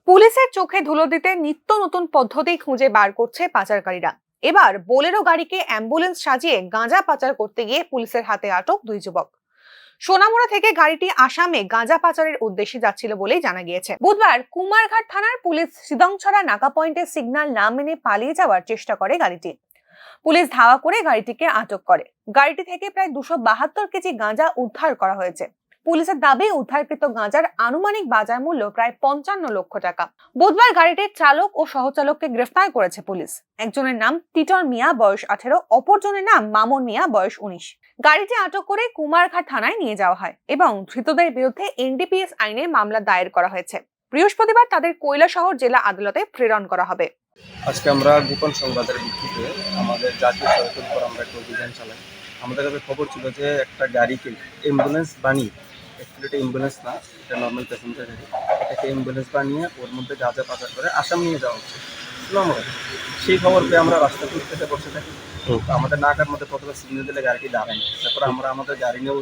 পুলিশের চোখে ধুলো দিতে নিত্য নতুন পদ্ধতি খুঁজে বার করছে পাচারকারীরা। এবার বোলেরো গাড়িকে অ্যাম্বুলেন্স সাজিয়ে গাঁজা পাচার করতে গিয়ে পুলিশের হাতে আটক দুই যুবক। সোনামুড়া থেকে গাড়িটি আসামে গাঁজা পাচারের উদ্দেশ্যে যাচ্ছিল বলেই জানা গিয়েছে। বুধবার কুমারঘাট থানার পুলিশ সিদংছড়া নাকা পয়েন্টে সিগন্যাল না মেনে পালিয়ে যাওয়ার চেষ্টা করে গাড়িটি। পুলিশ ধাওয়া করে গাড়িটিকে আটক করে। গাড়িটি থেকে প্রায় 272 কেজি গাঁজা উদ্ধার করা হয়েছে। পুলিশের দাবি, উদ্ধারকৃত গাঁজার আনুমানিক বাজার মূল্য প্রায় 55 লক্ষ টাকা। বুধবার গাড়িটির চালক ও সহচালককে গ্রেফতার করেছে পুলিশ। একজনের নাম টিটন মিয়া, বয়স 18, অপরজনের নাম মামুন মিয়া, বয়স 19। গাড়িটি আটক করে কুমারঘাট থানায় নিয়ে যাওয়া হয় এবং ধৃতদের বিরুদ্ধে এনডিপিএস আইনে মামলা দায়ের করা হয়েছে। বৃহস্পতিবার তাদের কৈলাসহর জেলা আদালতে প্রেরণ করা হবে। আজকে আমরা গোপন সংবাদের ভিত্তিতে আমাদের জাতীয় সড়কের উপর আমরা একটা অভিযান চালাই। আমাদের কাছে খবর ছিল যে একটা গাড়িকে অ্যাম্বুলেন্স বানিয়ে, অ্যাকচুয়ালি এটা অ্যাম্বুলেন্স না, এটা নর্মাল প্যাসেঞ্জার গাড়ি, এটাকে অ্যাম্বুলেন্স বানিয়ে ওর মধ্যে গাঁজা পাচার করে আসাম নিয়ে যাওয়া হচ্ছে। আমরা সেই খবর পেয়ে আমরা রাস্তা থেকে বসে থাকি। আমাদের নাকার মধ্যে প্রথমে সিগন্যাল দিলে গাড়িটি দাঁড়ায়নি। তারপরে আমরা আমাদের গাড়ি নিয়েও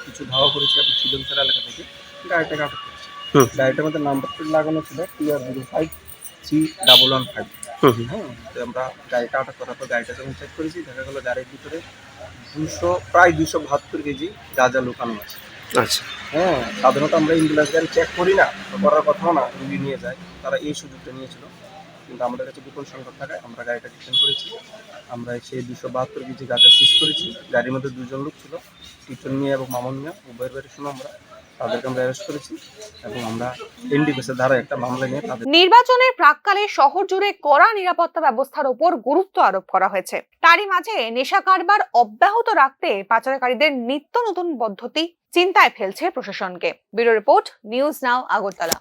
কিছু ধাওয়া করেছি এবং সিদংছড়া এলাকা থেকে গাড়িটাকে আটক করেছি। গাড়িটার মধ্যে নাম্বার প্লেট লাগানো ছিল TR05C115। হ্যাঁ, তো আমরা গাড়িটা আটক করার পর গাড়িটা যখন চেক করেছি, দেখা গেলো গাড়ির ভিতরে প্রায় 272 কেজি গাঁজা লুকানো আছে। আচ্ছা। হ্যাঁ, সাধারণত আমরা অ্যাম্বুলেন্স গাড়ি চেক করি না, করার কথাও না, রুগী নিয়ে যায়। তারা এই সুযোগটা নিয়েছিল, কিন্তু আমাদের কাছে গোপন সংবাদ থাকায় আমরা গাড়িটা ডিটেন করেছি। আমরা সেই 272 কেজি গাঁজা সিজ করেছি। গাড়ির মধ্যে দুজন লোক ছিল, টিটন মিয়া এবং মামুন মিয়া, উভয়ের বাড়ি শুনে আমরা তাদেরকে আমরা অ্যারেস্ট করেছি এবং আমরা এনডিপিএসের ধারায় একটা মামলা নিয়ে তাদের। নির্বাচনের প্রাক্কালে শহর জুড়ে কড়া নিরাপত্তা ব্যবস্থার উপর গুরুত্ব আরোপ করা হয়েছে। তারই মাঝে নেশা কারবার অব্যাহত রাখতে পাচারকারীদের নিত্য নতুন পদ্ধতি চিন্তায় ফেলছে প্রশাসনকে। Bureau report, news now, Agartala.